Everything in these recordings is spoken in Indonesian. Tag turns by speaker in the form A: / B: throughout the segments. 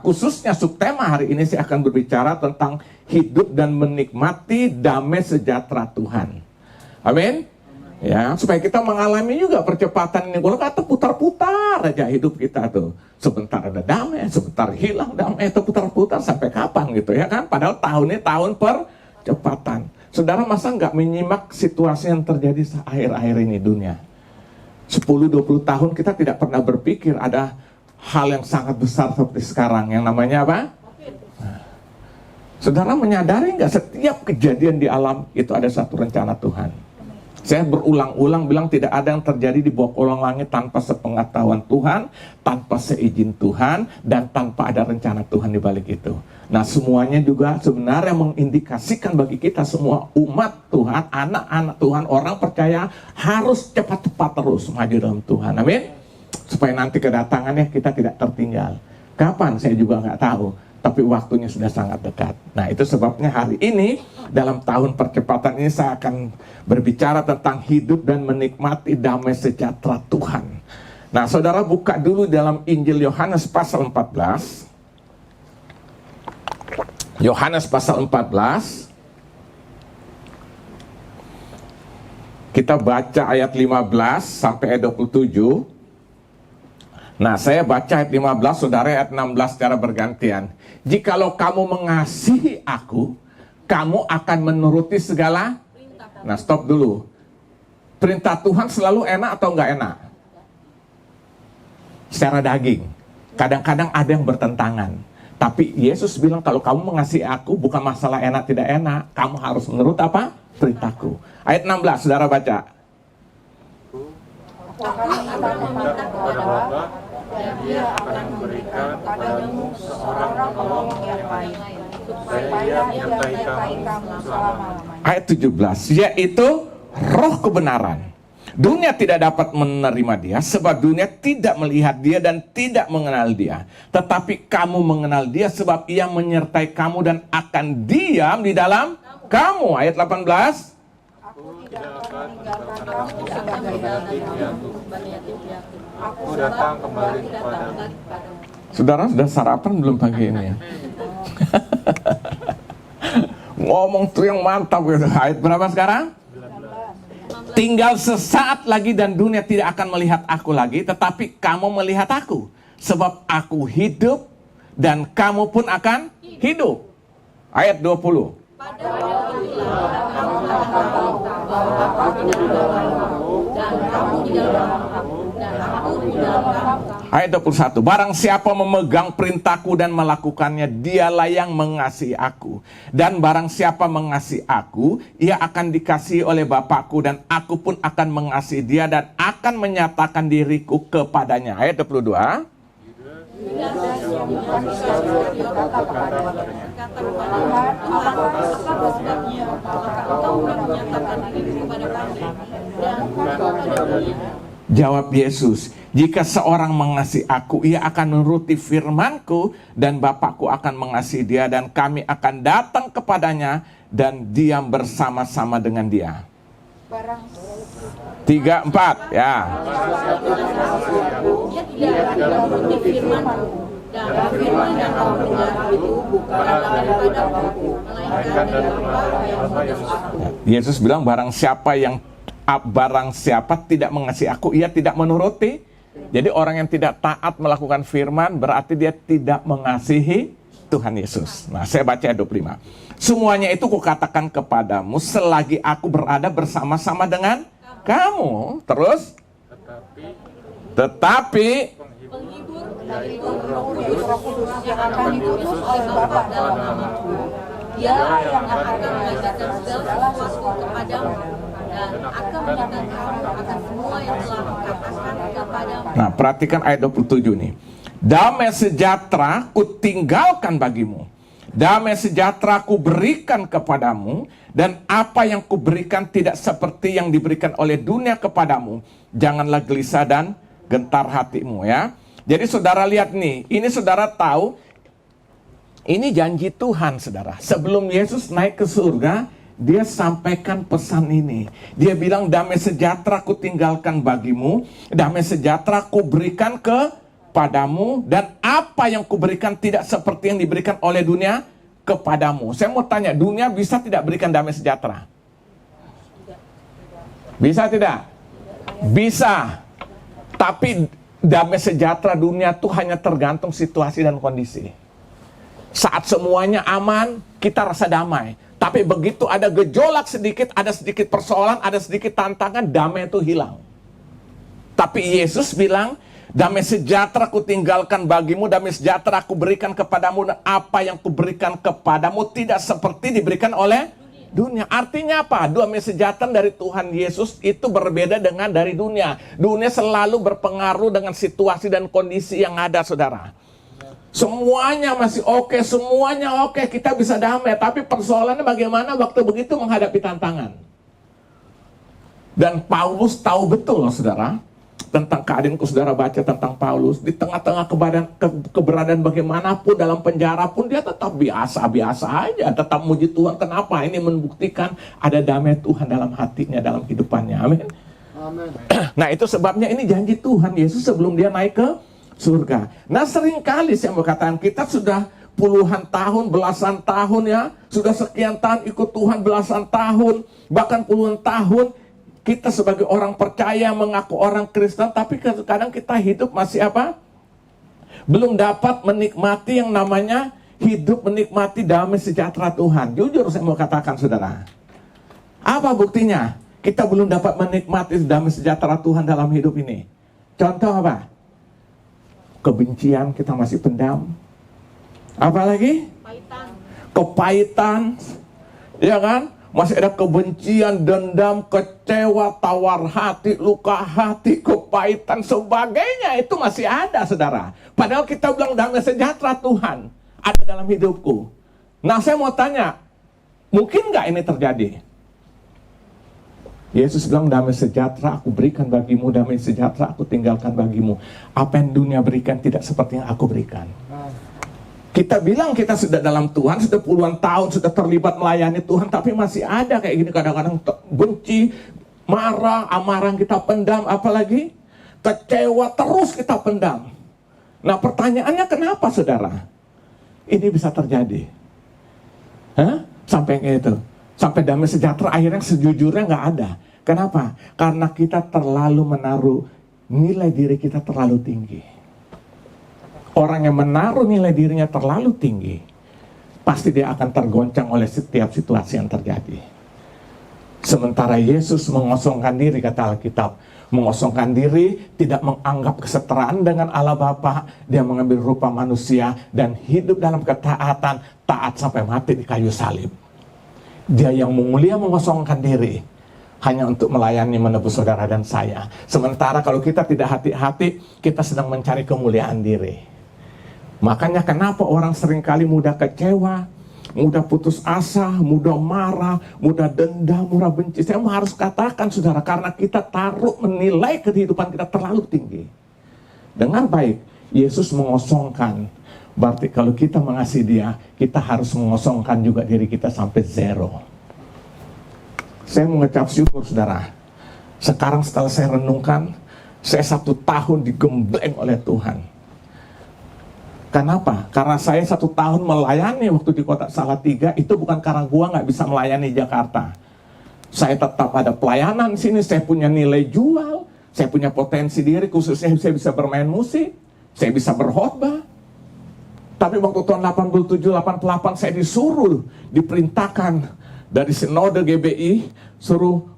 A: khususnya subtema hari ini saya akan berbicara tentang hidup dan menikmati damai sejahtera Tuhan. Amin. Ya, supaya kita mengalami juga percepatan ini. Kalau kata putar-putar aja hidup kita tuh. Sebentar ada damai, sebentar hilang damai, itu putar-putar sampai kapan gitu ya kan? Padahal tahun ini tahun percepatan. Saudara masa nggak menyimak situasi yang terjadi akhir-akhir ini dunia? 10-20 tahun kita tidak pernah berpikir ada hal yang sangat besar seperti sekarang yang namanya apa? Saudara menyadari nggak setiap kejadian di alam itu ada satu rencana Tuhan? Saya berulang-ulang bilang tidak ada yang terjadi di bawah kolong langit tanpa sepengetahuan Tuhan, tanpa seizin Tuhan, dan tanpa ada rencana Tuhan di balik itu. Nah semuanya juga sebenarnya mengindikasikan bagi kita semua umat Tuhan, anak-anak Tuhan, orang percaya harus cepat-cepat terus maju dalam Tuhan. Amin. Supaya nanti kedatangannya kita tidak tertinggal. Kapan saya juga nggak tahu. Tapi waktunya sudah sangat dekat. Nah itu sebabnya hari ini dalam tahun percepatan ini saya akan berbicara tentang hidup dan menikmati damai sejahtera Tuhan. Nah saudara buka dulu dalam Injil Yohanes pasal 14. Yohanes pasal 14. Kita baca ayat 15 sampai ayat 27. Nah saya baca ayat 15, saudara ayat 16 secara bergantian. Jikalau kamu mengasihi aku, kamu akan menuruti segala. Nah stop dulu. Perintah Tuhan selalu enak atau enggak enak? Secara daging. Kadang-kadang ada yang bertentangan. Tapi Yesus bilang kalau kamu mengasihi aku, bukan masalah enak tidak enak. Kamu harus menurut apa? Perintahku. Ayat 16, saudara baca.
B: Dan dia akan memberikan padamu seorang penolong yang lain, supaya menyertai kamu selama-lamanya.
A: Ayat 17, yaitu roh kebenaran. Dunia tidak dapat menerima dia, sebab dunia tidak melihat dia dan tidak mengenal dia. Tetapi kamu mengenal dia, sebab ia menyertai kamu dan akan diam di dalam kamu. Ayat 18,
B: Aku tidak akan meninggalkan kamu sebagai yatim piatu. Aku datang kembali kepadamu.
A: saudara sudah sarapan belum pagi ini ya? Ngomong tuh yang mantap gitu. Ayat berapa sekarang?
B: 19.
A: Tinggal sesaat lagi dan dunia tidak akan melihat aku lagi, tetapi kamu melihat aku. Sebab aku hidup dan kamu pun akan hidup. Ayat 20.
B: Pada waktu itulah kamu akan tahu bahwa aku di dalammu dan kamu di dalamku dan aku di dalam kamu.
A: Ayat 21. Barang siapa memegang perintahku dan melakukannya, dialah yang mengasihi aku. Dan barang siapa mengasihi aku, ia akan dikasihi oleh Bapakku, dan aku pun akan mengasihi dia dan akan menyatakan diriku kepadanya. Ayat 22. Jawab Yesus, jika seorang mengasihi aku, ia akan menuruti firmanku, dan Bapakku akan mengasihi dia, dan kami akan datang kepadanya dan diam bersama-sama dengan dia. 3, 4, ya.
B: Dia tidak menuruti firmanku, dan firman yang kamu dengar itu bukanlah daripadaku, melainkan dari Bapa yang mengutus aku.
A: Yesus bilang barang siapa tidak mengasihi aku, ia tidak menuruti. Jadi orang yang tidak taat melakukan firman berarti dia tidak mengasihi Tuhan Yesus. Nah saya baca ayat 25. Semuanya itu kukatakan kepadamu selagi aku berada bersama-sama dengan kamu. Terus? Tetapi
B: Penghibur yaitu Roh Kudus yang akan diutus oleh Bapa dalam namaku. Dialah yang akan mengajarkan segala sesuatu kepadamu dan akan menyatakan kamu akan semua yang telah kukatakan kepadamu.
A: nah perhatikan ayat 27 nih. Damai sejahtera kutinggalkan bagimu. Damai sejahtera kuberikan kepadamu. Dan apa yang kuberikan tidak seperti yang diberikan oleh dunia kepadamu. Janganlah gelisah dan gentar hatimu ya. Jadi saudara lihat nih, ini saudara tahu, ini janji Tuhan saudara. Sebelum Yesus naik ke surga, dia sampaikan pesan ini. Dia bilang damai sejahtera ku tinggalkan bagimu, damai sejahtera ku berikan padamu, dan apa yang kuberikan tidak seperti yang diberikan oleh dunia kepadamu. Saya mau tanya, dunia bisa tidak berikan damai sejahtera? Bisa tidak? Bisa. Tapi damai sejahtera dunia itu hanya tergantung situasi dan kondisi. Saat semuanya aman, kita rasa damai. Tapi begitu ada gejolak sedikit, ada sedikit persoalan, ada sedikit tantangan, damai itu hilang. Tapi Yesus bilang, damai sejahtera ku tinggalkan bagimu, damai sejahtera ku berikan kepadamu, dan apa yang ku berikan kepadamu tidak seperti diberikan oleh dunia. Artinya apa? Damai sejahtera dari Tuhan Yesus itu berbeda dengan dari dunia. Dunia selalu berpengaruh dengan situasi dan kondisi yang ada, saudara. Semuanya masih oke, semuanya oke, kita bisa damai. Tapi persoalannya bagaimana waktu begitu menghadapi tantangan. Dan Paulus tahu betul loh, saudara, tentang keadaanku. Saudara baca tentang Paulus, di tengah-tengah keberadaan bagaimanapun, dalam penjara pun dia tetap biasa-biasa aja, tetap muji Tuhan. Kenapa? Ini membuktikan ada damai Tuhan dalam hatinya, dalam hidupannya. Amin.
C: Amin.
A: Nah, itu sebabnya ini janji Tuhan Yesus sebelum dia naik ke surga. Nah, seringkali saya mau katakan, kita sudah puluhan tahun, belasan tahun ya, sudah sekian tahun ikut Tuhan, belasan tahun, bahkan puluhan tahun, kita sebagai orang percaya, mengaku orang Kristen, tapi kadang kita hidup masih apa? Belum dapat menikmati yang namanya hidup, menikmati damai sejahtera Tuhan. Jujur saya mau katakan, saudara, apa buktinya? Kita belum dapat menikmati damai sejahtera Tuhan dalam hidup ini. Contoh apa? Kebencian kita masih pendam. Apalagi? Kepahitan. Ya kan? Masih ada kebencian, dendam, kecewa, tawar hati, luka hati, kepahitan, sebagainya. Itu masih ada, saudara. Padahal kita bilang damai sejahtera Tuhan ada dalam hidupku. Nah, saya mau tanya, mungkin nggak ini terjadi? Yesus bilang, damai sejahtera aku berikan bagimu, damai sejahtera aku tinggalkan bagimu. Apa yang dunia berikan tidak seperti yang aku berikan. Kita bilang kita sudah dalam Tuhan, sudah puluhan tahun, sudah terlibat melayani Tuhan, tapi masih ada kayak gini, kadang-kadang benci, marah, amarah kita pendam, apalagi kecewa terus kita pendam. Nah, pertanyaannya kenapa, saudara? Ini bisa terjadi. Sampai kayak itu. Sampai damai sejahtera akhirnya sejujurnya nggak ada. Kenapa? Karena kita terlalu menaruh nilai diri kita terlalu tinggi. Orang yang menaruh nilai dirinya terlalu tinggi, pasti dia akan tergoncang oleh setiap situasi yang terjadi. Sementara Yesus mengosongkan diri, kata Alkitab, mengosongkan diri, tidak menganggap kesetaraan dengan Allah Bapa. Dia mengambil rupa manusia dan hidup dalam ketaatan, taat sampai mati di kayu salib. Dia yang mulia mengosongkan diri hanya untuk melayani, menebus saudara dan saya. Sementara kalau kita tidak hati-hati, kita sedang mencari kemuliaan diri. Makanya kenapa orang seringkali mudah kecewa, mudah putus asa, mudah marah, mudah dendam, mudah benci. Saya harus katakan, saudara, karena kita taruh menilai kehidupan kita terlalu tinggi. Dengar baik, Yesus mengosongkan. Berarti kalau kita mengasihi dia, kita harus mengosongkan juga diri kita sampai zero. Saya mengucap syukur, saudara. Sekarang setelah saya renungkan, saya 1 tahun digembleng oleh Tuhan. Kenapa? Karena saya 1 tahun melayani waktu di kota Salatiga, itu bukan karena gua nggak bisa melayani Jakarta. Saya tetap ada pelayanan di sini, saya punya nilai jual, saya punya potensi diri, khususnya saya bisa bermain musik, saya bisa berkhotbah. Tapi waktu tahun 87-88 saya disuruh, diperintahkan dari Sinode GBI, suruh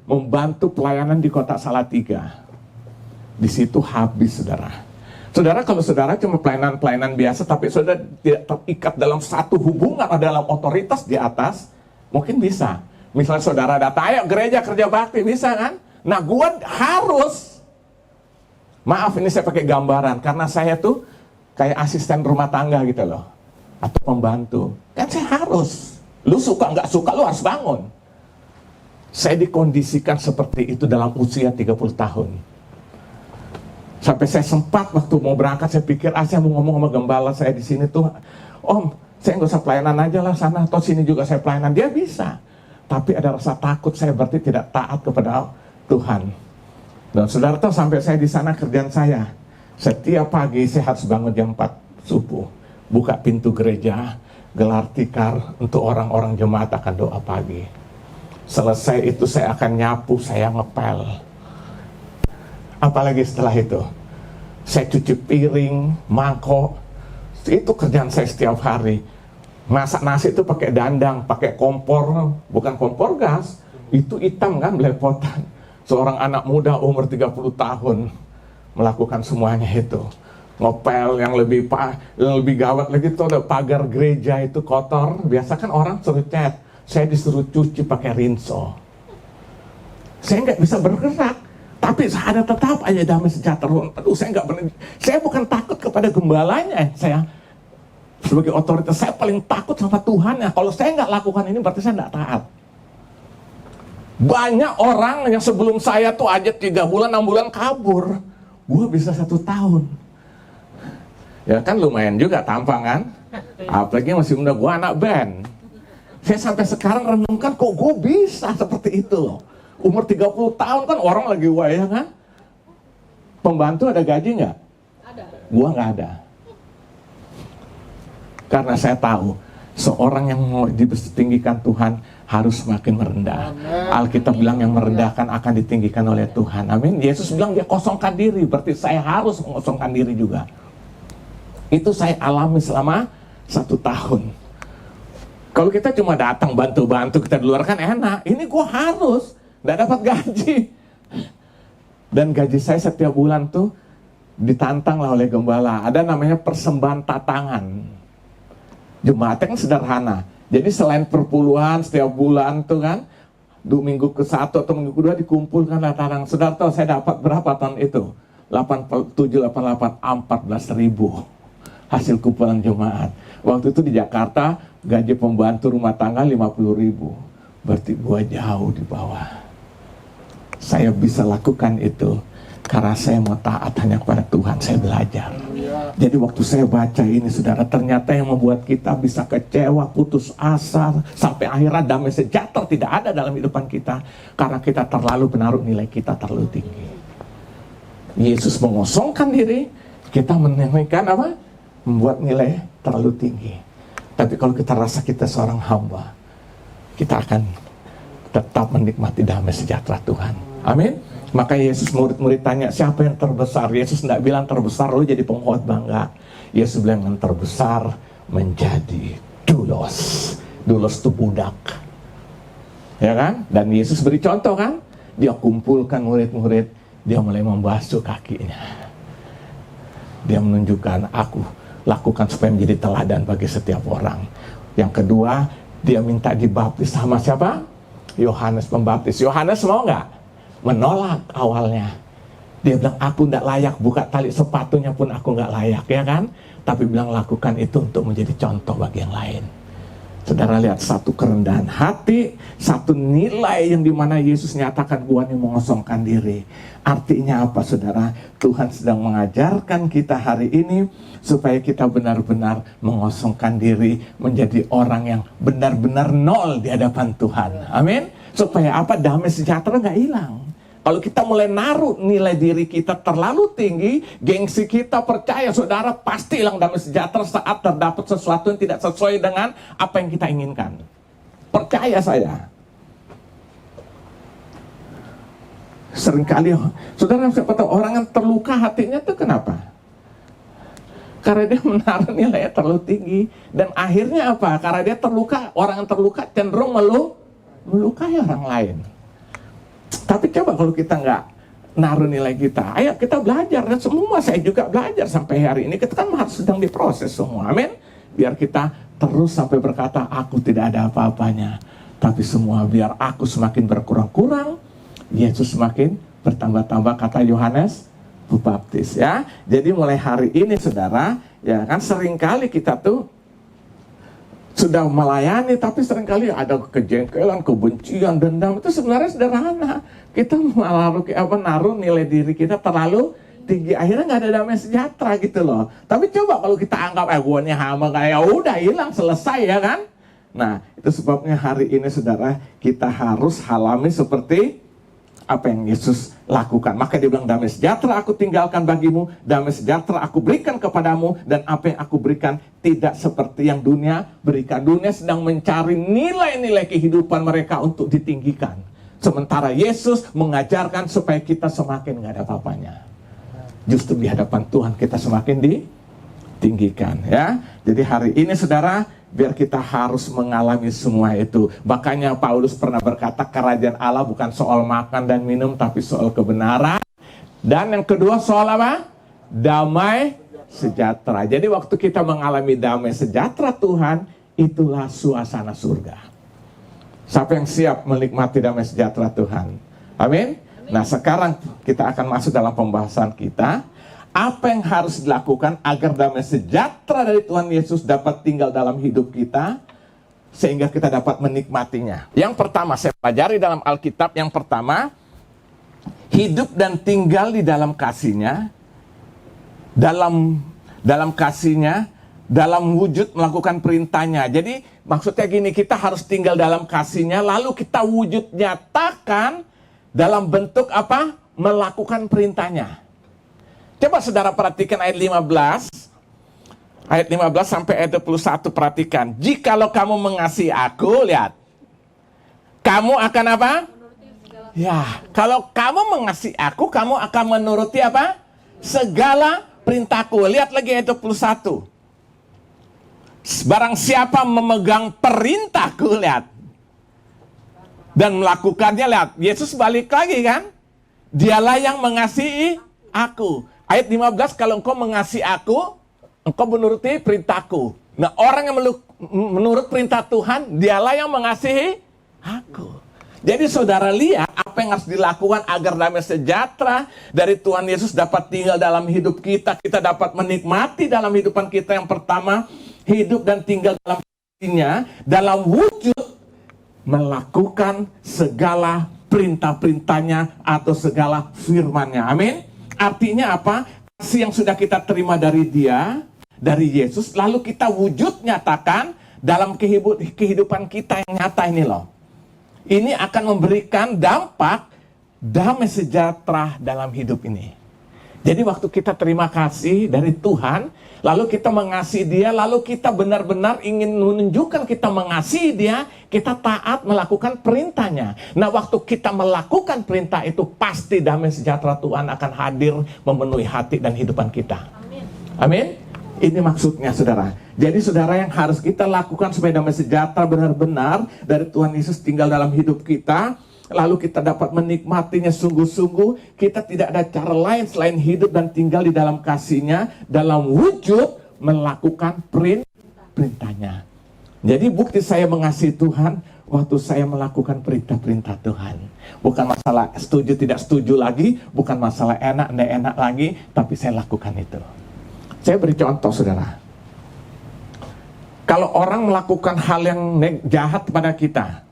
A: membantu pelayanan di kota Salatiga. Di situ habis, saudara. Saudara, kalau saudara cuma pelayanan biasa, tapi saudara tidak terikat dalam satu hubungan atau dalam otoritas di atas, mungkin bisa. Misalnya saudara datang, ayo gereja kerja bakti, bisa kan? Nah, gua harus, maaf ini saya pakai gambaran, karena saya tuh kayak asisten rumah tangga gitu loh, atau pembantu. Kan saya harus, lu suka nggak suka lu harus bangun. Saya dikondisikan seperti itu dalam usia 30 tahun. Sampai saya sempat waktu mau berangkat, saya pikir, saya mau ngomong sama gembala saya di sini tuh, Om, saya nggak usah pelayanan aja lah sana, atau sini juga saya pelayanan. Dia bisa, tapi ada rasa takut, saya berarti tidak taat kepada Tuhan. Dan saudara tahu, sampai saya di sana kerjaan saya Setiap pagi saya harus bangun jam 4 subuh, buka pintu gereja, gelar tikar untuk orang-orang jemaat akan doa pagi. Selesai itu saya akan nyapu, saya ngepel. Apalagi setelah itu, saya cuci piring, mangkok. Itu kerjaan saya setiap hari. Masak nasi itu pakai dandang, pakai kompor, bukan kompor gas. Itu hitam kan, belepotan. Seorang anak muda umur 30 tahun melakukan semuanya itu. Ngepel yang lebih gawat lagi tuh, ada pagar gereja itu kotor. Biasa kan orang suruh cat, saya disuruh cuci pakai rinso. Saya nggak bisa bergerak, tapi ada tetap aja damai sejahtera. Aduh, saya bukan takut kepada gembalanya. Saya sebagai otoritas, saya paling takut sama Tuhan. Ya, kalau saya nggak lakukan ini berarti saya nggak taat. Banyak orang yang sebelum saya tuh aja 3 bulan, 6 bulan kabur. Gue bisa 1 tahun. Ya kan lumayan juga tampang kan. Apalagi masih muda, gue anak band. Saya sampai sekarang renungkan, kok gue bisa seperti itu loh. Umur 30 tahun kan orang lagi wayang kan. Pembantu ada gaji nggak? Ada. Gue nggak ada. Karena saya tahu, seorang yang mau ditinggikan Tuhan harus semakin merendah. Alkitab bilang yang merendahkan akan ditinggikan oleh Tuhan. Amin. Yesus bilang dia kosongkan diri, berarti saya harus mengosongkan diri juga. Itu saya alami selama 1 tahun. Kalau kita cuma datang bantu-bantu, kita di luar kan enak. Ini gue harus, nggak dapat gaji. Dan gaji saya setiap bulan tuh ditantang lah oleh gembala. Ada namanya persembahan tatangan. Jemaatnya kan sederhana. Jadi selain perpuluhan setiap bulan tuh kan, minggu ke-1 atau minggu ke-2 dikumpulkan tatangan. Saudara tahu saya dapat berapa tahun itu? 87, 88, 14.000 hasil kumpulan jemaat. Waktu itu di Jakarta gaji pembantu rumah tangga 50.000. Berarti gua jauh di bawah. Saya bisa lakukan itu karena saya mau taat hanya kepada Tuhan. Saya belajar. Jadi waktu saya baca ini, saudara, ternyata yang membuat kita bisa kecewa, putus asa, sampai akhirnya damai sejahtera tidak ada dalam kehidupan kita, karena kita terlalu menaruh nilai kita terlalu tinggi. Yesus mengosongkan diri, kita menaikkan apa? Membuat nilai terlalu tinggi. Tapi kalau kita rasa kita seorang hamba, kita akan tetap menikmati damai sejahtera Tuhan. Amin. Maka Yesus murid-murid tanya, siapa yang terbesar? Yesus tidak bilang terbesar lu jadi pengkhotbah, enggak. Yesus bilang yang terbesar menjadi doulos. Doulos itu budak. Ya kan? Dan Yesus beri contoh kan? Dia kumpulkan murid-murid, dia mulai membasuh kakinya. Dia menunjukkan, aku lakukan supaya menjadi teladan bagi setiap orang. Yang kedua, dia minta dibaptis sama siapa? Yohanes Pembaptis. Yohanes mau nggak? Menolak awalnya. Dia bilang, aku tidak layak, buka tali sepatunya pun aku nggak layak, ya kan? Tapi bilang, lakukan itu untuk menjadi contoh bagi yang lain. Saudara lihat, satu kerendahan hati, satu nilai yang dimana Yesus nyatakan, gua nih mengosongkan diri. Artinya apa, saudara? Tuhan sedang mengajarkan kita hari ini supaya kita benar-benar mengosongkan diri, menjadi orang yang benar-benar nol di hadapan Tuhan. Amin. Supaya apa? Damai sejahtera nggak hilang. Kalau kita mulai naruh nilai diri kita terlalu tinggi, gengsi kita, percaya saudara, pasti hilang damai sejahtera saat terdapat sesuatu yang tidak sesuai dengan apa yang kita inginkan. Percaya saya. Seringkali, saudara, siapa tahu orang yang terluka hatinya itu kenapa? Karena dia menaruh nilainya terlalu tinggi. Dan akhirnya apa? Karena dia terluka, orang yang terluka cenderung melukai orang lain. Tapi coba kalau kita nggak naruh nilai kita, ayo kita belajar. Dan semua saya juga belajar sampai hari ini. Kita kan harus sedang diproses semua, amin. Biar kita terus sampai berkata, aku tidak ada apa-apanya. Tapi semua biar aku semakin berkurang-kurang, Yesus semakin bertambah-tambah, kata Yohanes Pembaptis, ya. Jadi mulai hari ini, saudara, ya kan seringkali kita tuh sudah melayani, tapi seringkali ada kejengkelan, kebencian, dendam. Itu sebenarnya sederhana. Kita naruh nilai diri kita terlalu tinggi, akhirnya nggak ada damai sejahtera gitu loh. Tapi coba kalau kita anggap, gue nih hamba, kayak udah hilang, selesai, ya kan. Nah, itu sebabnya hari ini, saudara, kita harus alami seperti apa yang Yesus lakukan. Maka dia bilang, damai sejahtera aku tinggalkan bagimu, damai sejahtera aku berikan kepadamu, dan apa yang aku berikan tidak seperti yang dunia berikan. Dunia sedang mencari nilai-nilai kehidupan mereka untuk ditinggikan, sementara Yesus mengajarkan supaya kita semakin nggak ada apa-apanya. Justru di hadapan Tuhan kita semakin ditinggikan, ya. Jadi hari ini saudara, biar kita harus mengalami semua itu. Makanya Paulus pernah berkata, kerajaan Allah bukan soal makan dan minum, tapi soal kebenaran. Dan yang kedua soal apa? Damai sejahtera. Jadi waktu kita mengalami damai sejahtera Tuhan, itulah suasana surga. Siapa yang siap menikmati damai sejahtera Tuhan? Amin. Nah, sekarang kita akan masuk dalam pembahasan kita. Apa yang harus dilakukan agar damai sejahtera dari Tuhan Yesus dapat tinggal dalam hidup kita, sehingga kita dapat menikmatinya. Yang pertama, saya pelajari dalam Alkitab, yang pertama, hidup dan tinggal di dalam kasih-Nya, dalam kasih-Nya, dalam wujud melakukan perintah-Nya. Jadi maksudnya gini, kita harus tinggal dalam kasih-Nya, lalu kita wujud nyatakan dalam bentuk apa? Melakukan perintah-Nya. Coba saudara perhatikan ayat 15. Ayat 15 sampai ayat 21, perhatikan. Jikalau kamu mengasihi aku, lihat. Kamu akan apa? Ya, kalau kamu mengasihi aku, kamu akan menuruti apa? Segala perintahku. Lihat lagi ayat 21. Barang siapa memegang perintahku, lihat, dan melakukannya, lihat. Yesus balik lagi kan? Dialah yang mengasihi aku. Ayat 15, kalau engkau mengasihi aku, engkau menuruti perintahku. Nah, orang yang menurut perintah Tuhan, dialah yang mengasihi aku. Jadi saudara lihat apa yang harus dilakukan agar damai sejahtera dari Tuhan Yesus dapat tinggal dalam hidup kita. Kita dapat menikmati dalam hidupan kita. Yang pertama, hidup dan tinggal dalam kasih-Nya, dalam wujud melakukan segala perintah-perintahnya atau segala firman-Nya. Amin. Artinya apa? Kasih yang sudah kita terima dari Dia, dari Yesus, lalu kita wujud nyatakan dalam kehidupan kita yang nyata ini loh. Ini akan memberikan dampak damai sejahtera dalam hidup ini. Jadi waktu kita terima kasih dari Tuhan, lalu kita mengasihi Dia, lalu kita benar-benar ingin menunjukkan kita mengasihi Dia, kita taat melakukan perintahnya. Nah, waktu kita melakukan perintah itu, pasti damai sejahtera Tuhan akan hadir memenuhi hati dan kehidupan kita. Amin. Amin. Ini maksudnya saudara. Jadi saudara, yang harus kita lakukan supaya damai sejahtera benar-benar dari Tuhan Yesus tinggal dalam hidup kita, lalu kita dapat menikmatinya sungguh-sungguh, kita tidak ada cara lain selain hidup dan tinggal di dalam kasih-Nya, dalam wujud melakukan perintah-Nya. Jadi bukti saya mengasihi Tuhan, waktu saya melakukan perintah-perintah Tuhan. Bukan masalah setuju tidak setuju lagi, bukan masalah enak tidak enak lagi, tapi saya lakukan itu. Saya beri contoh saudara. Kalau orang melakukan hal yang jahat pada kita,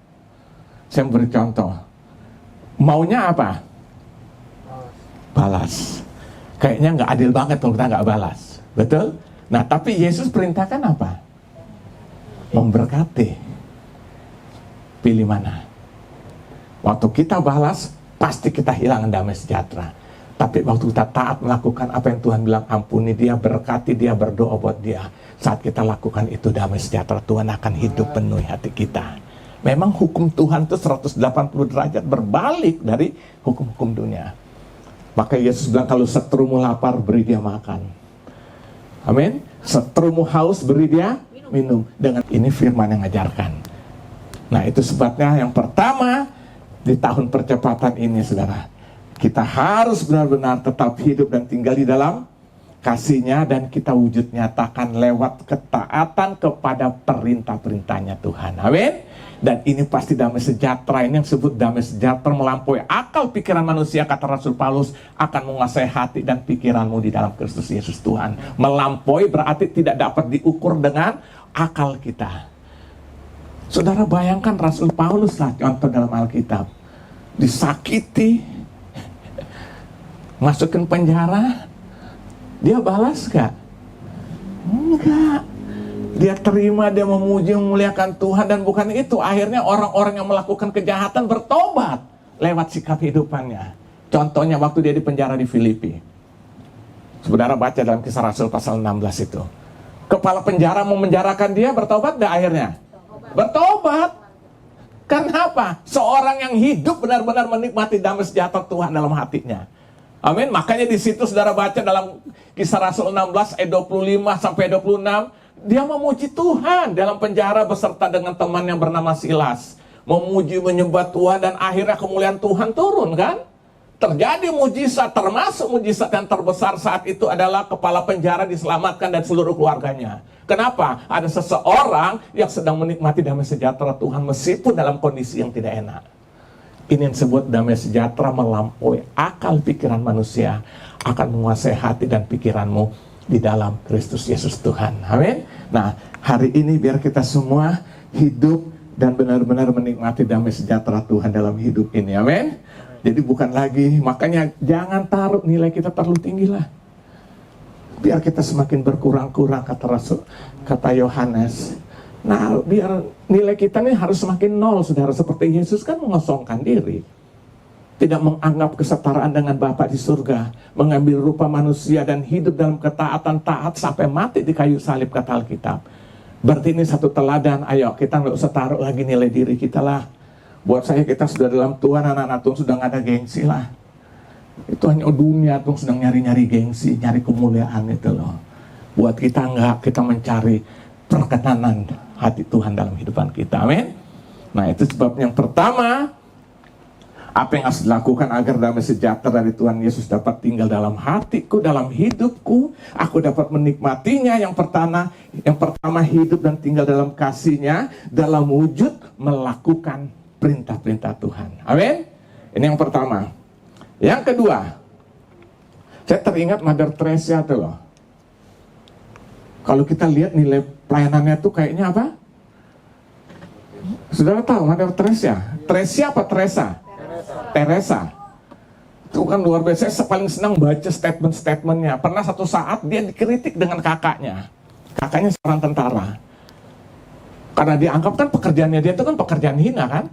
A: saya beri contoh. Maunya apa? Balas. Kayaknya nggak adil banget kalau kita nggak balas. Betul? Nah, tapi Yesus perintahkan apa? Memberkati. Pilih mana? Waktu kita balas, pasti kita hilang damai sejahtera. Tapi waktu kita taat melakukan apa yang Tuhan bilang, ampuni dia, berkati dia, berdoa buat dia. Saat kita lakukan itu, damai sejahtera Tuhan akan hidup penuhi hati kita. Memang hukum Tuhan itu 180 derajat berbalik dari hukum-hukum dunia. Maka Yesus bilang, kalau seterumu lapar, beri dia makan. Amin. Seterumu haus, beri dia minum. Dengan ini firman yang ajarkan. Nah, itu sebabnya yang pertama di tahun percepatan ini saudara, kita harus benar-benar tetap hidup dan tinggal di dalam kasih-Nya, dan kita wujud nyatakan lewat ketaatan kepada perintah-perintahnya Tuhan. Amin. Dan ini pasti damai sejahtera. Ini yang disebut damai sejahtera melampaui akal pikiran manusia, kata Rasul Paulus, akan menguasai hati dan pikiranmu di dalam Kristus Yesus Tuhan. Melampaui berarti tidak dapat diukur dengan akal kita. Saudara bayangkan Rasul Paulus lah contoh dalam Alkitab. Disakiti, masukin penjara, dia balas gak? Enggak. Dia terima, dia memuji, memuliakan Tuhan, dan bukan itu. Akhirnya orang-orang yang melakukan kejahatan bertobat lewat sikap hidupannya. Contohnya waktu dia di penjara di Filipi. Saudara baca dalam Kisah Rasul pasal 16 itu. Kepala penjara mau menjarakan dia, bertobat nggak akhirnya? Bertobat. Kenapa? Seorang yang hidup benar-benar menikmati damai sejahtera Tuhan dalam hatinya. Amin. Makanya di situ saudara baca dalam Kisah Rasul 16 ayat 25 sampai 26, dia memuji Tuhan dalam penjara beserta dengan teman yang bernama Silas. Memuji, menyembah Tuhan, dan akhirnya kemuliaan Tuhan turun kan? Terjadi mujizat, termasuk mujizat yang terbesar saat itu adalah kepala penjara diselamatkan dan seluruh keluarganya. Kenapa? Ada seseorang yang sedang menikmati damai sejahtera Tuhan meskipun dalam kondisi yang tidak enak. Ini yang disebut damai sejahtera melampaui akal pikiran manusia, akan menguasai hati dan pikiranmu di dalam Kristus Yesus Tuhan. Amin. Nah, hari ini biar kita semua hidup dan benar-benar menikmati damai sejahtera Tuhan dalam hidup ini. Amin. Jadi bukan lagi, makanya jangan taruh nilai kita terlalu tinggi lah. Biar kita semakin berkurang-kurang, kata Yohanes. Nah, biar nilai kita ini harus semakin nol, saudara. Seperti Yesus kan mengosongkan diri. Tidak menganggap kesetaraan dengan Bapa di surga. Mengambil rupa manusia dan hidup dalam ketaatan, taat sampai mati di kayu salib, kata Alkitab. Berarti ini satu teladan. Ayo, kita nggak usah taruh lagi nilai diri kita lah. Buat saya, kita sudah dalam Tuhan, anak-anak Tuhan sudah nggak ada gengsi lah. Itu hanya dunia Tuhan sedang nyari-nyari gengsi, nyari kemuliaan itu loh. Buat kita enggak, kita mencari perkenanan hati Tuhan dalam kehidupan kita. Amin. Nah, itu sebab yang pertama, apa yang harus dilakukan agar damai sejahtera dari Tuhan Yesus dapat tinggal dalam hatiku, dalam hidupku, aku dapat menikmatinya. Yang pertama hidup dan tinggal dalam kasih-Nya dalam wujud melakukan perintah-perintah Tuhan. Amin. Ini yang pertama. Yang kedua, saya teringat Mother Teresa tuh loh. Kalau kita lihat nilai pelayanannya tuh kayaknya apa? Saudara tahu Mother Teresa? Teresa apa Teresa? Teresa. Itu kan luar biasa. Saya paling senang baca statement-statementnya. Pernah satu saat dia dikritik dengan kakaknya. Kakaknya seorang tentara. Karena dianggap kan pekerjaannya dia itu kan pekerjaan hina kan.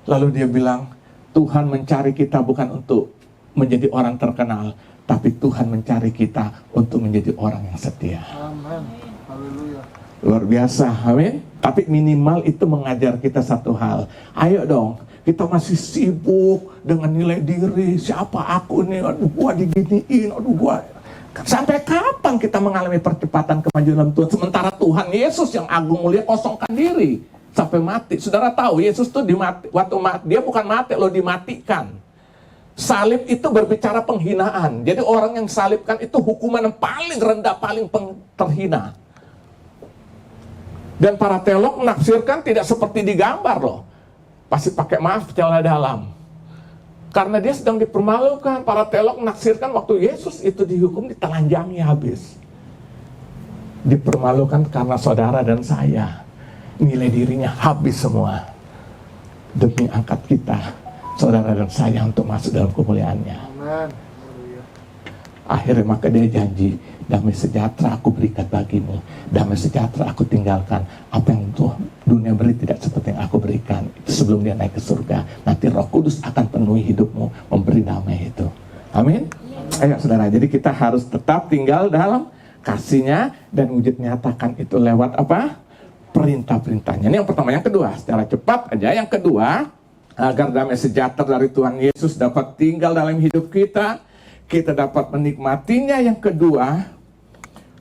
A: Lalu dia bilang, Tuhan mencari kita bukan untuk menjadi orang terkenal, tapi Tuhan mencari kita untuk menjadi orang yang setia. Amin. Haleluya. Luar biasa, amin. Tapi minimal itu mengajar kita satu hal. Ayo dong, kita masih sibuk dengan nilai diri. Siapa aku nih? Aduh, gua diginiin. Aduh, gua. Sampai kapan kita mengalami percepatan kemajuan dalam Tuhan? Sementara Tuhan Yesus yang agung mulia kosongkan diri sampai mati. Saudara tahu Yesus tuh waktu mati, dia bukan mati loh, dimatikan. Salib itu berbicara penghinaan. Jadi orang yang salibkan itu hukuman yang paling rendah, paling terhina. Dan para teolog menafsirkan tidak seperti digambar loh. Pasti pakai maaf celah dalam. Karena dia sedang dipermalukan. Para teolog menafsirkan waktu Yesus itu dihukum, ditelanjangi habis. Dipermalukan karena saudara dan saya. Nilai dirinya habis semua demi angkat kita, saudara dan saya, untuk masuk dalam kemuliaannya. Amen. Akhirnya maka dia janji, damai sejahtera aku berikan bagimu, damai sejahtera aku tinggalkan. Apa yang dunia beri tidak seperti yang aku berikan. Itu sebelum dia naik ke surga. Nanti Roh Kudus akan penuhi hidupmu, memberi damai itu. Amin. Ayo saudara, jadi kita harus tetap tinggal dalam kasih-Nya dan wujud nyatakan itu lewat apa? Perintah-perintahnya. Ini yang pertama. Yang kedua, secara cepat aja. Yang kedua, agar damai sejahtera dari Tuhan Yesus dapat tinggal dalam hidup kita, kita dapat menikmatinya. Yang kedua,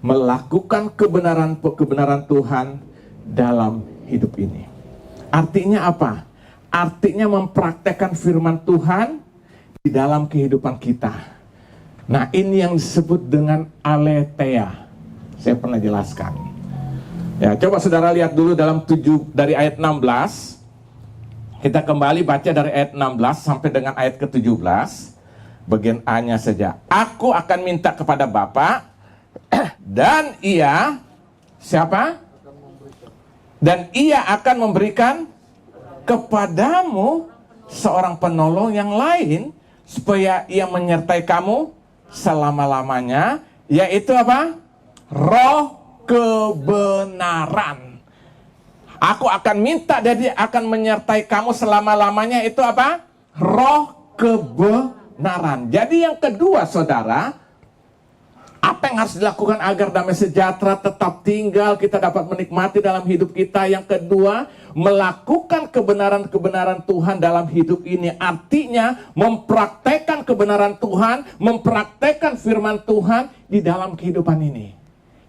A: melakukan kebenaran Tuhan dalam hidup ini. Artinya apa? Artinya mempraktekkan firman Tuhan di dalam kehidupan kita. Nah, ini yang disebut dengan aletheia. Saya pernah jelaskan. Ya, coba saudara lihat dulu dari ayat 16. Kita kembali baca dari ayat 16 sampai dengan ayat ke-17. Bagian A-nya saja. Aku akan minta kepada Bapa dan Ia siapa? Dan Ia akan memberikan kepadamu seorang penolong yang lain supaya Ia menyertai kamu selama-lamanya, yaitu apa? Roh kebenaran. Aku akan minta dan Dia akan menyertai kamu selama-lamanya, itu apa? Roh kebenaran. kebenaran. Jadi yang kedua, saudara, apa yang harus dilakukan agar damai sejahtera tetap tinggal, kita dapat menikmati dalam hidup kita? Yang kedua, melakukan kebenaran-kebenaran Tuhan dalam hidup ini. Artinya, mempraktekkan kebenaran Tuhan, mempraktekkan firman Tuhan di dalam kehidupan ini.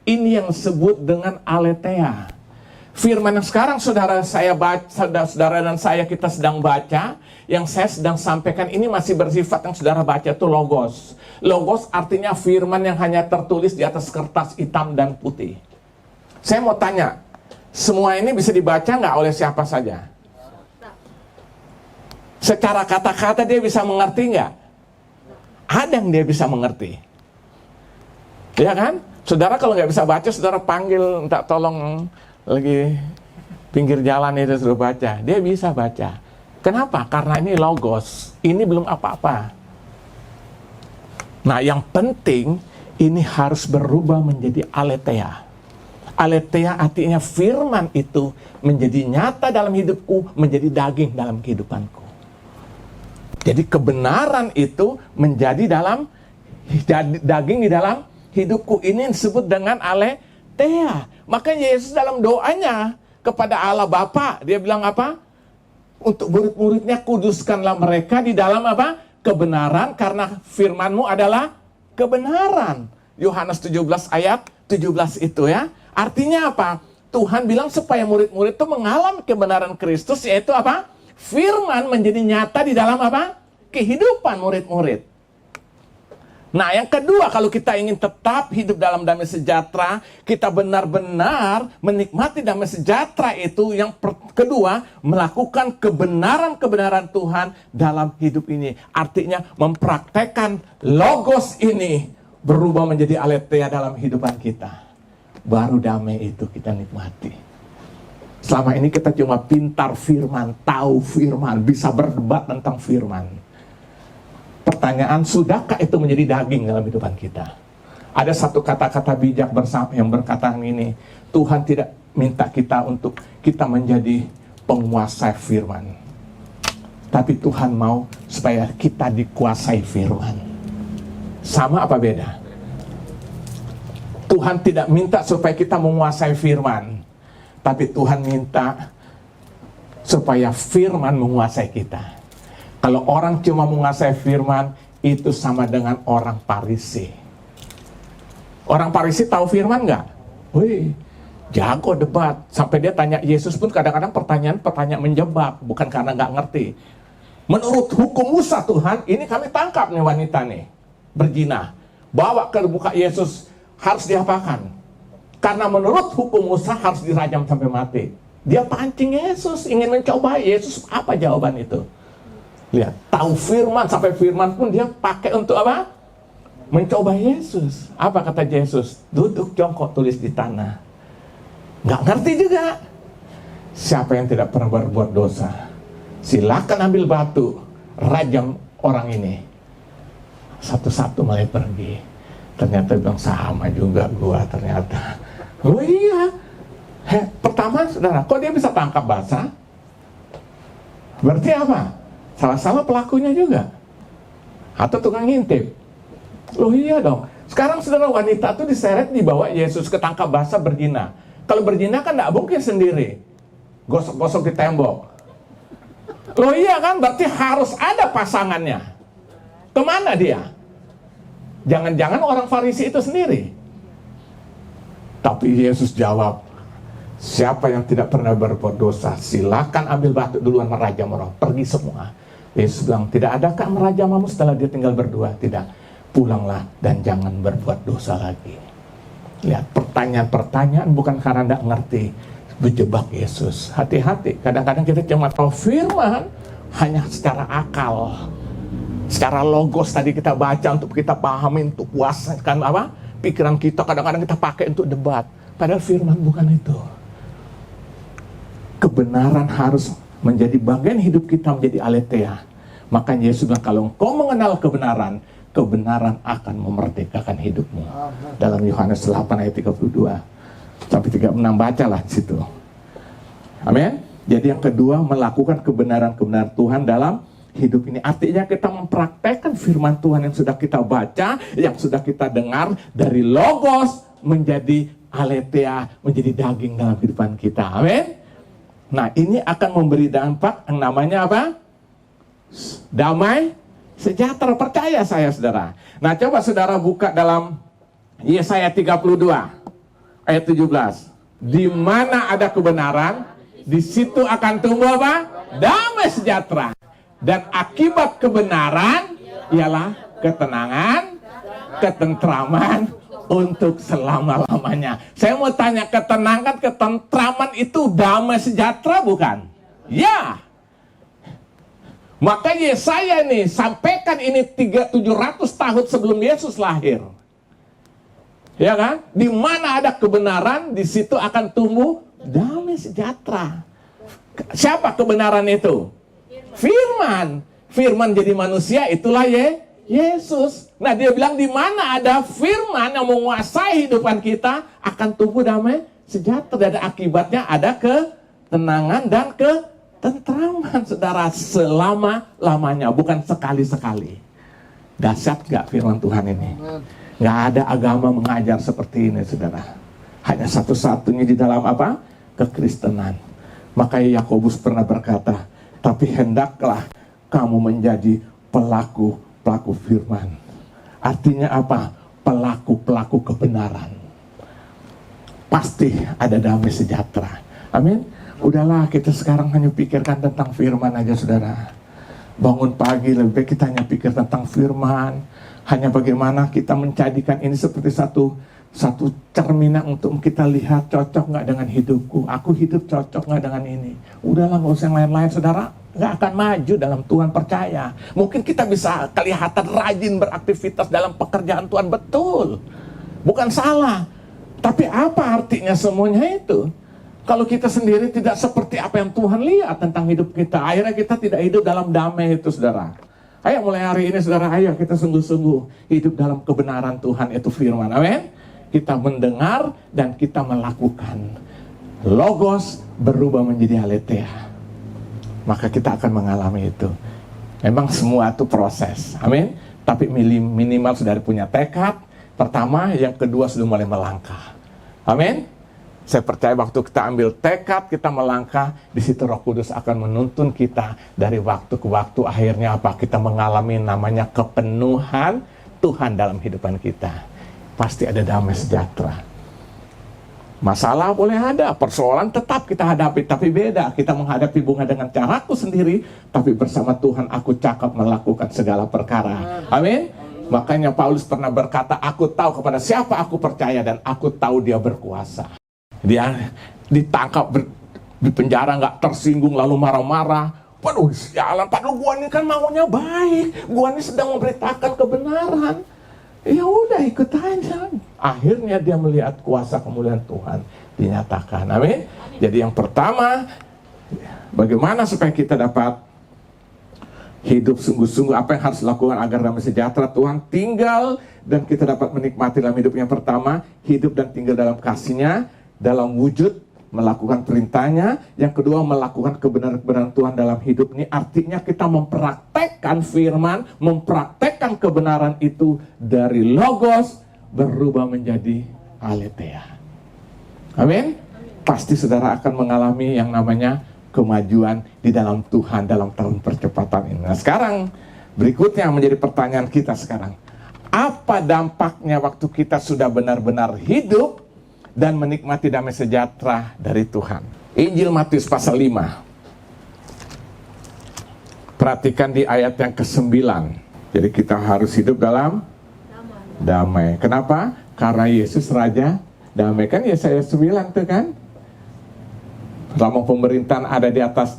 A: Ini yang disebut dengan aletheia. Firman yang sekarang saudara saya baca, saudara dan saya kita sedang baca, yang saya sedang sampaikan ini masih bersifat yang saudara baca itu logos. Logos artinya firman yang hanya tertulis di atas kertas hitam dan putih. Saya mau tanya, semua ini bisa dibaca nggak oleh siapa saja? Secara kata-kata dia bisa mengerti nggak? Ada yang dia bisa mengerti. Ya kan? Saudara kalau nggak bisa baca, saudara panggil, minta tolong lagi pinggir jalan itu suruh baca. Dia bisa baca. Kenapa? Karena ini logos. Ini belum apa-apa. Nah, yang penting ini harus berubah menjadi aletheia. Aletheia artinya firman itu menjadi nyata dalam hidupku, menjadi daging dalam kehidupanku. Jadi kebenaran itu menjadi dalam daging di dalam hidupku. Ini disebut dengan aletheia. Makanya Yesus dalam doanya kepada Allah Bapa, dia bilang apa? Untuk murid-muridnya, kuduskanlah mereka di dalam apa? Kebenaran, karena firman-Mu adalah kebenaran. Yohanes 17 ayat 17 itu ya. Artinya apa? Tuhan bilang supaya murid-murid itu mengalami kebenaran Kristus, yaitu apa? Firman menjadi nyata di dalam apa? Kehidupan murid-murid. Nah, yang kedua, kalau kita ingin tetap hidup dalam damai sejahtera, kita benar-benar menikmati damai sejahtera itu. Yang kedua, melakukan kebenaran-kebenaran Tuhan dalam hidup ini. Artinya mempraktekkan logos ini berubah menjadi aletheia dalam kehidupan kita. Baru damai itu kita nikmati. Selama ini kita cuma pintar firman, tahu firman, bisa berdebat tentang firman. Pertanyaan, sudahkah itu menjadi daging dalam kehidupan kita? Ada satu kata-kata bijak bersama yang berkata ini, Tuhan tidak minta kita untuk kita menjadi penguasa firman, tapi Tuhan mau supaya kita dikuasai firman. Sama apa beda? Tuhan tidak minta supaya kita menguasai firman, tapi Tuhan minta supaya firman menguasai kita. Kalau orang cuma menguasai firman, itu sama dengan orang Farisi. Orang Farisi tahu firman nggak? Wih, jago debat. Sampai dia tanya Yesus pun kadang-kadang pertanyaan menjebak, bukan karena nggak ngerti. Menurut hukum Musa Tuhan, ini kami tangkap nih wanita nih, berzina. Bawa ke muka Yesus, harus diapakan? Karena menurut hukum Musa harus dirajam sampai mati. Dia pancing Yesus, ingin mencoba Yesus. Apa jawaban itu? Lihat, tahu firman, sampai firman pun dia pakai untuk apa? Mencoba Yesus. Apa kata Yesus? Duduk jongkok, tulis di tanah. Nggak ngerti juga. Siapa yang tidak pernah berbuat dosa, silakan ambil batu, rajam orang ini. Satu-satu mulai pergi. Ternyata bilang sama juga gua ternyata. Oh iya. Pertama saudara, kok dia bisa tangkap basah? Berarti apa? Salah-salah pelakunya juga. Atau tukang ngintip. Loh iya dong. Sekarang saudara, wanita itu diseret, dibawa Yesus ke tangkap basah berzina. Kalau berzina kan tidak mungkin sendiri. Gosok-gosok di tembok. Loh iya kan, berarti harus ada pasangannya. Kemana dia? Jangan-jangan orang Farisi itu sendiri. Tapi Yesus jawab, siapa yang tidak pernah berbuat dosa, silakan ambil batu duluan merajam orang. Pergi semua. Yesus bilang, tidak adakah merajamamu setelah dia tinggal berdua? Tidak. Pulanglah dan jangan berbuat dosa lagi. Lihat, pertanyaan-pertanyaan bukan karena tidak ngerti, berjebak Yesus. Hati-hati, kadang-kadang kita cuma tahu firman hanya secara akal, secara logos tadi kita baca untuk kita pahami, untuk puaskan apa pikiran kita. Kadang-kadang kita pakai untuk debat, padahal firman bukan itu. Kebenaran harus menjadi bagian hidup kita, menjadi aletheia. Makanya Yesus bilang, kalau engkau mengenal kebenaran, kebenaran akan memerdekakan hidupmu. Dalam Yohanes 8 ayat 32 sampai 36, bacalah di situ. Amin. Jadi yang kedua, melakukan kebenaran-kebenaran Tuhan dalam hidup ini. Artinya kita mempraktekkan firman Tuhan yang sudah kita baca, yang sudah kita dengar, dari logos menjadi aletheia, menjadi daging dalam kehidupan kita. Amin. Nah, ini akan memberi dampak yang namanya apa? Damai sejahtera. Percaya saya, saudara. Nah, coba saudara buka dalam Yesaya 32 ayat 17. Di mana ada kebenaran, di situ akan tumbuh apa? Damai sejahtera. Dan akibat kebenaran ialah ketenangan, ketentraman untuk selama-lamanya. Saya mau tanya, ketenangan, ketentraman itu damai sejahtera bukan? Ya. Maka Yesaya nih sampaikan ini 700 tahun sebelum Yesus lahir. Ya kan? Di mana ada kebenaran, di situ akan tumbuh damai sejahtera. Siapa kebenaran itu? Firman. Firman jadi manusia, itulah Yesus. Nah, dia bilang di mana ada firman yang menguasai hidupan kita, akan tumbuh damai sejahtera. Dan akibatnya ada ketenangan dan ketentraman, saudara, selama-lamanya, bukan sekali-sekali. Dahsyat gak firman Tuhan ini? Gak ada agama mengajar seperti ini, saudara. Hanya satu-satunya di dalam apa? Kekristenan. Makanya Yakobus pernah berkata, tapi hendaklah kamu menjadi pelaku firman. Artinya apa? Pelaku kebenaran. Pasti ada damai sejahtera. Amin. Udahlah, kita sekarang hanya pikirkan tentang firman aja, saudara. Bangun pagi lebih baik kita hanya pikir tentang firman. Hanya bagaimana kita menjadikan ini seperti satu cerminan untuk kita lihat, cocok nggak dengan hidupku, aku hidup cocok nggak dengan ini. Udahlah, nggak usah yang lain-lain, saudara. Nggak akan maju dalam Tuhan, percaya. Mungkin kita bisa kelihatan rajin beraktivitas dalam pekerjaan Tuhan, betul, bukan salah. Tapi apa artinya semuanya itu? Kalau kita sendiri tidak seperti apa yang Tuhan lihat tentang hidup kita, akhirnya kita tidak hidup dalam damai itu, saudara. Ayo mulai hari ini, saudara, ayo kita sungguh-sungguh hidup dalam kebenaran Tuhan, itu firman. Amin. Kita mendengar dan kita melakukan. Logos berubah menjadi aletheia. Maka kita akan mengalami itu. Memang semua itu proses. Amin. Tapi minimal sudah punya tekad. Pertama, yang kedua sudah mulai melangkah. Amin. Saya percaya waktu kita ambil tekad, kita melangkah, di situ Roh Kudus akan menuntun kita dari waktu ke waktu. Akhirnya apa? Kita mengalami namanya kepenuhan Tuhan dalam kehidupan kita. Pasti ada damai sejahtera. Masalah boleh ada, persoalan tetap kita hadapi, tapi beda. Kita menghadapi bunga dengan caraku sendiri, tapi bersama Tuhan aku cakap melakukan segala perkara. Amin. Makanya Paulus pernah berkata, aku tahu kepada siapa aku percaya dan aku tahu dia berkuasa. Dia ditangkap di penjara, nggak tersinggung lalu marah-marah. Waduh, sialan, padahal gua ini kan maunya baik, gua ini sedang memberitakan kebenaran. Ya udah, ikut aja. Akhirnya dia melihat kuasa kemuliaan Tuhan dinyatakan. Amin. Jadi yang pertama, bagaimana supaya kita dapat hidup sungguh-sungguh, apa yang harus dilakukan agar damai sejahtera Tuhan tinggal dan kita dapat menikmati dalam hidup. Yang pertama, hidup dan tinggal dalam kasih-Nya, dalam wujud melakukan perintahnya. Yang kedua, melakukan kebenaran-kebenaran Tuhan dalam hidup ini. Artinya kita mempraktekkan firman, mempraktekkan kebenaran itu dari logos berubah menjadi aletheia. Amin. Pasti saudara akan mengalami yang namanya kemajuan di dalam Tuhan dalam tahun percepatan ini. Nah, sekarang berikutnya menjadi pertanyaan kita sekarang. Apa dampaknya waktu kita sudah benar-benar hidup dan menikmati damai sejahtera dari Tuhan? Injil Matius pasal 5. Perhatikan di ayat yang ke-9. Jadi kita harus hidup dalam damai. Kenapa? Karena Yesus Raja damai. Kan Yesaya 9 tuh kan? Selama pemerintahan ada di atas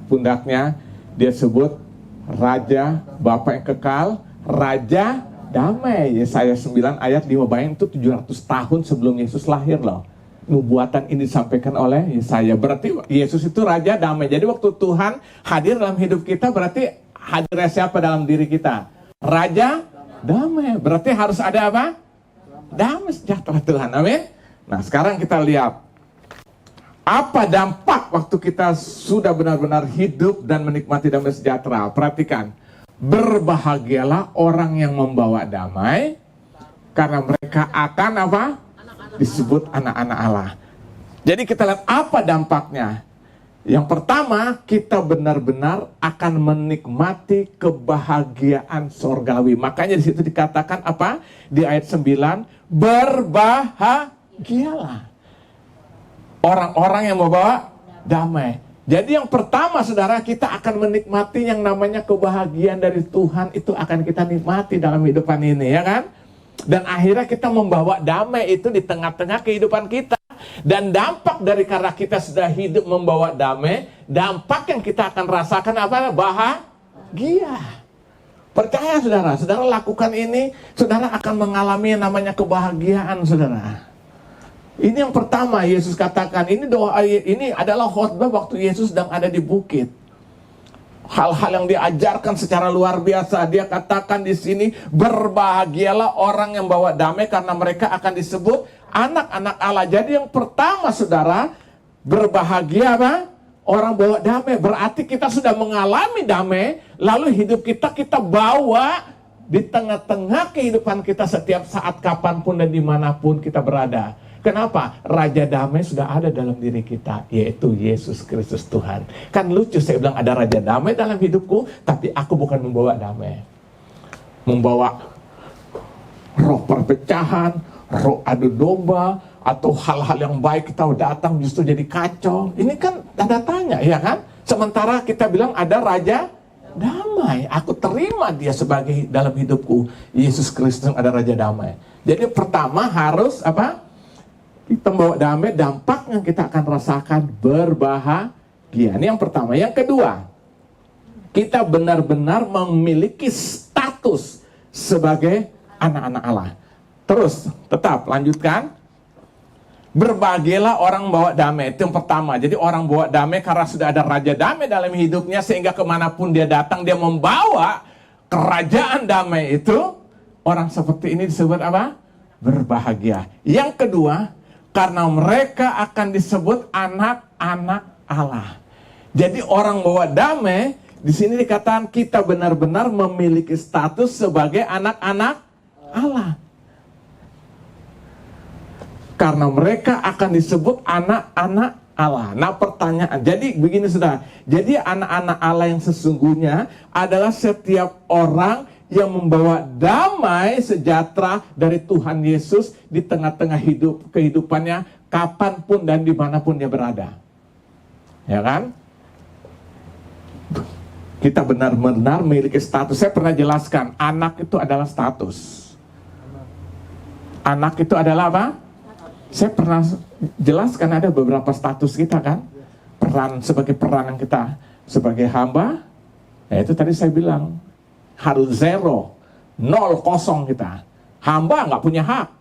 A: pundaknya, dia sebut Raja, Bapa yang kekal, Raja damai. Yesaya 9 ayat 5. Bayangin itu 700 tahun sebelum Yesus lahir loh. Nubuatan ini disampaikan oleh Yesaya. Berarti Yesus itu Raja damai. Jadi waktu Tuhan hadir dalam hidup kita, berarti hadirnya siapa dalam diri kita? Raja damai. Berarti harus ada apa? Damai sejahtera Tuhan. Amin. Nah, sekarang kita lihat Apa dampak waktu kita sudah benar-benar hidup dan menikmati damai sejahtera? Perhatikan, berbahagialah orang yang membawa damai, karena mereka akan apa? Disebut anak-anak Allah. Jadi kita lihat apa dampaknya. Yang pertama, kita benar-benar akan menikmati kebahagiaan sorgawi. Makanya di situ dikatakan apa? Di ayat 9, berbahagialah orang-orang yang membawa damai. Jadi yang pertama, saudara, kita akan menikmati yang namanya kebahagiaan dari Tuhan. Itu akan kita nikmati dalam kehidupan ini, ya kan? Dan akhirnya kita membawa damai itu di tengah-tengah kehidupan kita. Dan dampak dari karena kita sudah hidup membawa damai, dampak yang kita akan rasakan apa? Bahagia. Percaya saudara, saudara lakukan ini, saudara akan mengalami yang namanya kebahagiaan, saudara. Ini yang pertama Yesus katakan. Ini doa, ini adalah khotbah waktu Yesus sedang ada di bukit. Hal-hal yang diajarkan secara luar biasa. Dia katakan di sini, berbahagialah orang yang bawa damai, karena mereka akan disebut anak-anak Allah. Jadi yang pertama, saudara, berbahagia apa? Orang bawa damai. Berarti kita sudah mengalami damai, lalu hidup kita bawa di tengah-tengah kehidupan kita setiap saat, kapanpun dan dimanapun kita berada. Kenapa? Raja damai sudah ada dalam diri kita, yaitu Yesus Kristus Tuhan. Kan lucu, saya bilang ada raja damai dalam hidupku, tapi aku bukan membawa damai. Membawa roh perpecahan, roh adu domba, atau hal-hal yang baik kita datang justru jadi kacau. Ini kan tanda tanya, ya kan? Sementara kita bilang ada raja damai. Aku terima dia sebagai dalam hidupku. Yesus Kristus ada raja damai. Jadi pertama harus apa? Kita membawa damai, dampak yang kita akan rasakan berbahagia. Ini yang pertama. Yang kedua, kita benar-benar memiliki status sebagai anak-anak Allah. Terus, tetap lanjutkan. Berbahagialah orang bawa damai. Itu yang pertama. Jadi orang bawa damai karena sudah ada raja damai dalam hidupnya, sehingga kemanapun dia datang, dia membawa kerajaan damai itu. Orang seperti ini disebut apa? Berbahagia. Yang kedua, karena mereka akan disebut anak-anak Allah. Jadi orang bawa damai, di sini dikatakan kita benar-benar memiliki status sebagai anak-anak Allah. Karena mereka akan disebut anak-anak Allah. Nah pertanyaan, jadi begini saudara. Jadi anak-anak Allah yang sesungguhnya adalah setiap orang yang membawa damai sejahtera dari Tuhan Yesus di tengah-tengah kehidupannya, kapanpun dan dimanapun dia berada. Ya kan? Kita benar-benar memiliki status. Saya pernah jelaskan, anak itu adalah status. Anak itu adalah apa? Saya pernah jelaskan ada beberapa status kita kan. Peran sebagai peran yang kita sebagai hamba. Ya itu tadi saya bilang, harus 0, 0 kita. Hamba nggak punya hak.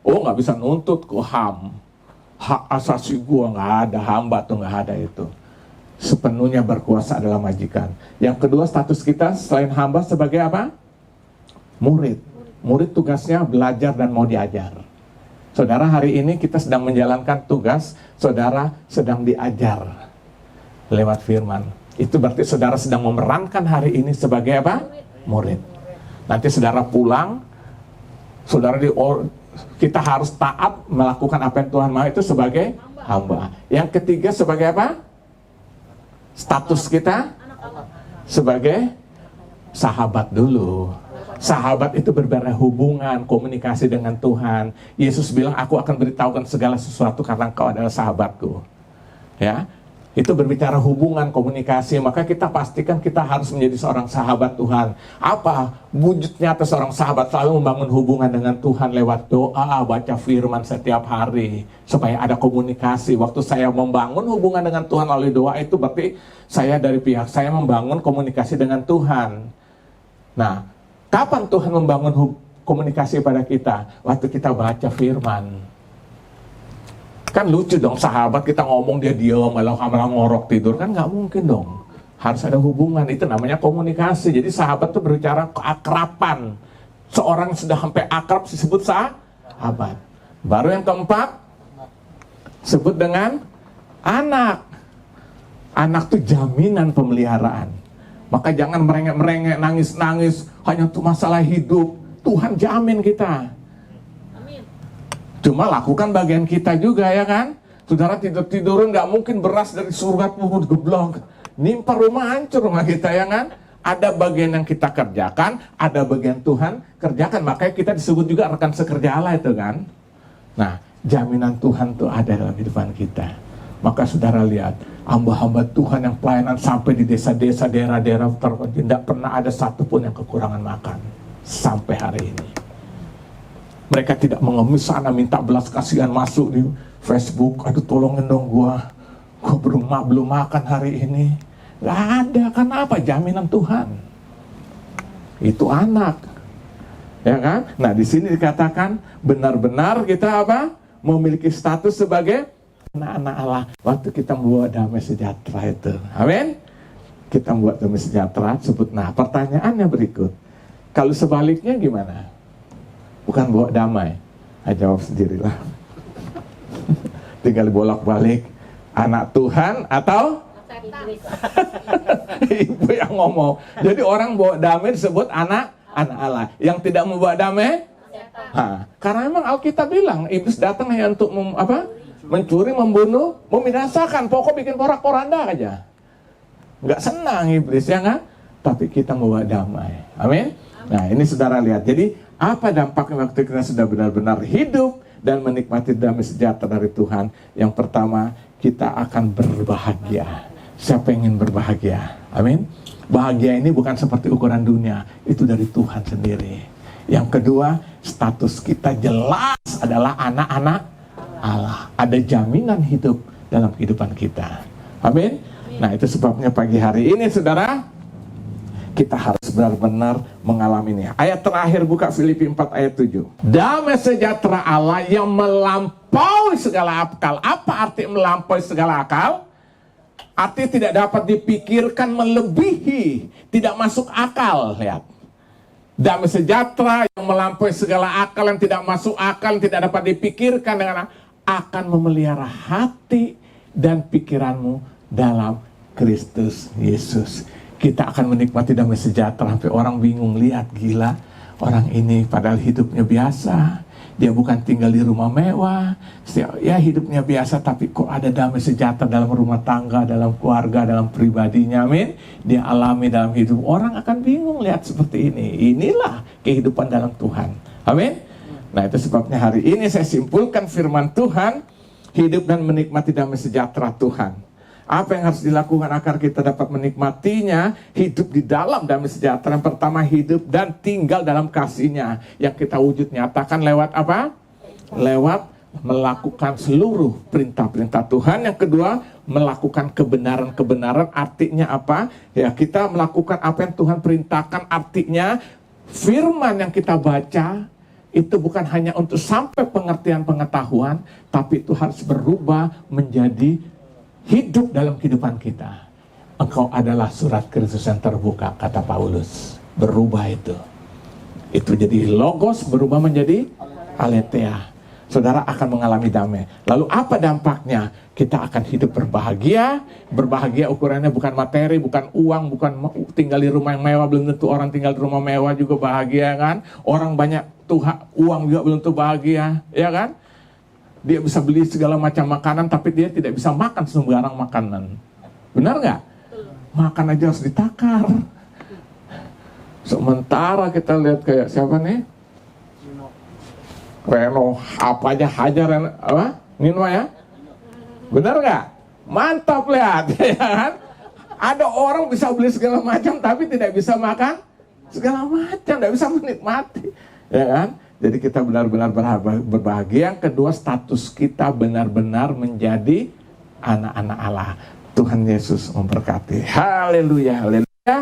A: Oh nggak bisa nuntut ke HAM. Hak asasi gua nggak ada, hamba tuh nggak ada itu. Sepenuhnya berkuasa adalah majikan. Yang kedua status kita selain hamba sebagai apa? Murid. Murid tugasnya belajar dan mau diajar. Saudara hari ini kita sedang menjalankan tugas, saudara sedang diajar lewat firman. Itu berarti saudara sedang memerankan hari ini sebagai apa? Murid. Nanti saudara pulang, saudara kita harus taat melakukan apa yang Tuhan mau, itu sebagai hamba. Yang ketiga sebagai apa? Status kita sebagai sahabat dulu. Sahabat itu berbicara hubungan, komunikasi dengan Tuhan. Yesus bilang, aku akan beritahukan segala sesuatu karena engkau adalah sahabatku. Ya, itu berbicara hubungan, komunikasi. Maka kita pastikan kita harus menjadi seorang sahabat Tuhan. Apa wujud nyata seorang sahabat? Selalu membangun hubungan dengan Tuhan lewat doa, baca firman setiap hari, supaya ada komunikasi. Waktu saya membangun hubungan dengan Tuhan melalui doa, itu berarti saya dari pihak saya membangun komunikasi dengan Tuhan. Nah, kapan Tuhan membangun komunikasi pada kita? Waktu kita baca firman. Kan lucu dong, sahabat kita ngomong dia diam, malah ngorok tidur, kan nggak mungkin dong. Harus ada hubungan, itu namanya komunikasi. Jadi sahabat itu berbicara keakraban. Seorang sudah sampai akrab disebut sahabat. Baru yang keempat, sebut dengan Anak. Anak tuh jaminan pemeliharaan. Maka jangan merengek-merengek, nangis-nangis, hanya untuk masalah hidup. Tuhan jamin kita.
B: Amin.
A: Cuma lakukan bagian kita juga, ya kan? Saudara tidur-tiduran, gak mungkin beras dari surga turun geblok. Nimpa rumah, hancur rumah kita, ya kan? Ada bagian yang kita kerjakan, ada bagian Tuhan kerjakan. Makanya kita disebut juga rekan sekerja Allah itu kan. Nah, jaminan Tuhan tuh ada dalam kehidupan kita. Maka saudara lihat, hamba-hamba Tuhan yang pelayanan sampai di desa-desa, daerah-daerah terpencil, tidak pernah ada satupun yang kekurangan makan sampai hari ini. Mereka tidak mengemis sana minta belas kasihan masuk di Facebook, aduh tolongin dong gua belum makan hari ini. Gak ada, karena apa? Jaminan Tuhan. Itu anak, ya kan? Nah, di sini dikatakan benar-benar kita apa? Memiliki status sebagai anak-anak Allah. Waktu kita membawa damai sejahtera itu, amin. Kita membuat damai sejahtera, sebut. Nah, pertanyaannya berikut. Kalau sebaliknya gimana? Bukan bawa damai, jawab sendirilah. Tinggal bolak-balik, anak Tuhan atau ibu yang ngomong. Jadi orang bawa damai disebut anak Allah. Yang tidak membawa damai, karena memang Alkitab bilang iblis datang hanya untuk mencuri, membunuh, membinasakan. Pokok bikin porak-poranda aja. Nggak senang iblis, ya nggak? Tapi kita membawa damai. Amin. Nah, ini saudara lihat. Jadi apa dampaknya waktu kita sudah benar-benar hidup dan menikmati damai sejahtera dari Tuhan? Yang pertama, kita akan berbahagia. Siapa yang ingin berbahagia? Amin. Bahagia ini bukan seperti ukuran dunia, itu dari Tuhan sendiri. Yang kedua, status kita jelas adalah anak-anak Allah. Ada jaminan hidup dalam kehidupan kita. Amin. Nah, itu sebabnya pagi hari ini saudara, kita harus benar-benar mengalaminya. Ayat terakhir buka Filipi 4 ayat 7. Damai sejahtera Allah yang melampaui segala akal. Apa arti melampaui segala akal? Arti tidak dapat dipikirkan, melebihi, tidak masuk akal. Lihat. Damai sejahtera yang melampaui segala akal, yang tidak masuk akal, yang tidak dapat dipikirkan dengan akan memelihara hati dan pikiranmu dalam Kristus Yesus. Kita akan menikmati damai sejahtera sampai orang bingung, lihat gila, orang ini padahal hidupnya biasa, dia bukan tinggal di rumah mewah, ya hidupnya biasa, tapi kok ada damai sejahtera dalam rumah tangga, dalam keluarga, dalam pribadinya, amin. Dia alami dalam hidup. Orang akan bingung lihat seperti ini. Inilah kehidupan dalam Tuhan, amin. Nah, itu sebabnya hari ini saya simpulkan firman Tuhan, hidup dan menikmati damai sejahtera Tuhan. Apa yang harus dilakukan agar kita dapat menikmatinya? Hidup di dalam damai sejahtera. Yang pertama, hidup dan tinggal dalam kasih-Nya. Yang kita wujud nyatakan lewat apa? Lewat melakukan seluruh perintah-perintah Tuhan. Yang kedua, melakukan kebenaran-kebenaran. Artinya apa? Ya, kita melakukan apa yang Tuhan perintahkan. Artinya, firman yang kita baca itu bukan hanya untuk sampai pengertian pengetahuan, tapi itu harus berubah menjadi hidup dalam kehidupan kita. Engkau adalah surat Kristus yang terbuka, kata Paulus. Berubah itu. Itu jadi logos berubah menjadi aletheia. Saudara akan mengalami damai. Lalu apa dampaknya? Kita akan hidup berbahagia. Berbahagia ukurannya bukan materi, bukan uang, bukan tinggal di rumah yang mewah. Belum tentu orang tinggal di rumah mewah juga bahagia, kan? Orang banyak uang juga belum tentu bahagia, ya kan? Dia bisa beli segala macam makanan, tapi dia tidak bisa makan sembarang makanan. Benar nggak? Makan aja harus ditakar. Sementara kita lihat kayak siapa nih? Reno, apa aja hajar Reno, apa? Nino ya? Benar nggak? Mantap lihat, ya kan? Ada orang bisa beli segala macam, tapi tidak bisa makan segala macam, tidak bisa menikmati, ya kan? Jadi kita benar-benar berbahagia. Yang kedua, status kita benar-benar menjadi anak-anak Allah. Tuhan Yesus memberkati. Haleluya, haleluya.